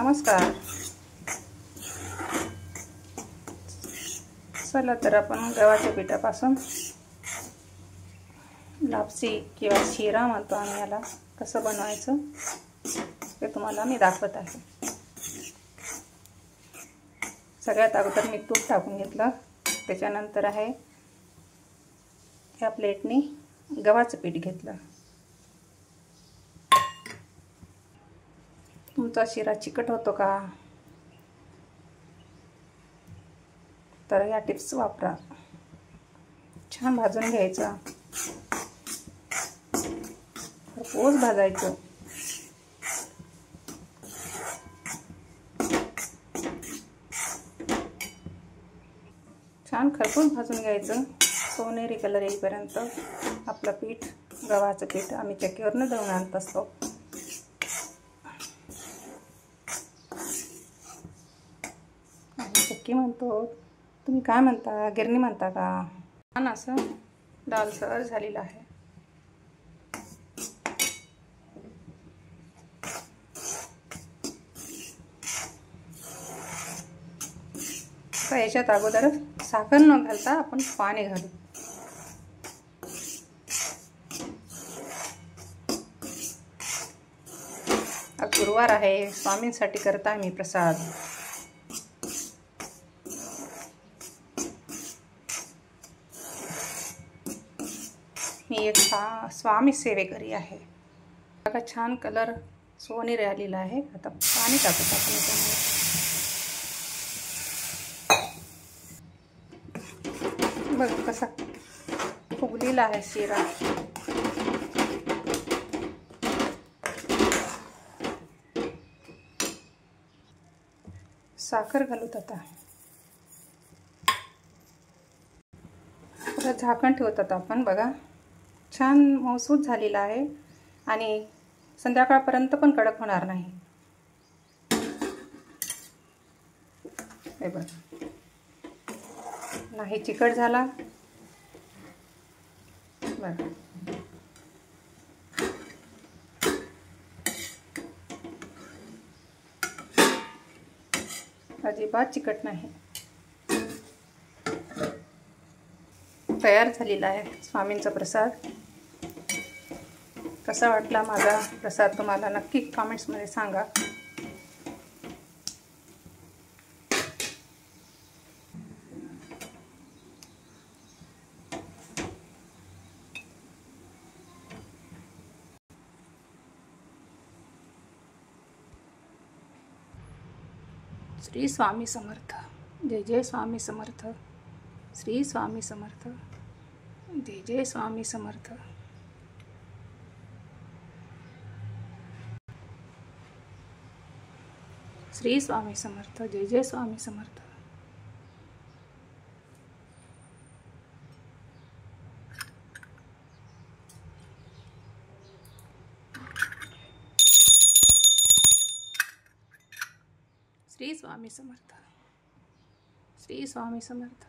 नमस्कार. चला तर आपण गव्हाच्या पिठापासून लापसी किंवा शिरा म्हणतो आम्ही याला, कसं बनवायचं ते तुम्हाला मी दाखवत आहे. सगळ्यात अगोदर मी तूप टाकून घेतलं. त्याच्यानंतर आहे या प्लेटने गव्हाचं पीठ घेतलं. तुमचा शिरा चिकट होतो का, तर या टिप्स वापरा. छान भाजून घ्यायचं, खरपूस भाजायचं. छान खरपूस भाजून घ्यायचं. सोनेरी कलर येईपर्यंत आपलं पीठ, गव्हाचं पीठ आम्ही चक्कीवरनं दळून आणत असतो. चक्की म्हणतो, तुम्ही काय म्हणता, गिरणी म्हणता का? छान असं लालसर झालेलं आहे. तर याच्यात अगोदर साखर न घालता आपण पाणी घालू. गुरुवार आहे, स्वामींसाठी करता मी प्रसाद. मी एक स्वामी सेवेकरी आहे. बघा छान कलर सोनेरी आलेला आहे. आता पाणी टाकत आपण त्यामध्ये. बघ कसा फुगलेला आहे शिरा. साखर घालूत आता. परत झाकण ठेवतात आपण. बघा छान मऊसूत झालेला आहे आणि संध्याकाळपर्यंत पण कडक होणार नाही. हे बघ, नाही चिकट झाला. बघा अजिबात चिकट नाही. तयार झालेला आहे स्वामींचा प्रसाद. कसा वाटला माझा प्रसाद तुम्हाला नक्की कमेंट्समध्ये सांगा. श्री स्वामी समर्थ. जय जय स्वामी समर्थ. श्री स्वामी समर्थ. जय जय स्वामी समर्थ. श्री स्वामी समर्थ. जय जय स्वामी समर्थ. श्री स्वामी समर्थ. श्री स्वामी समर्थ.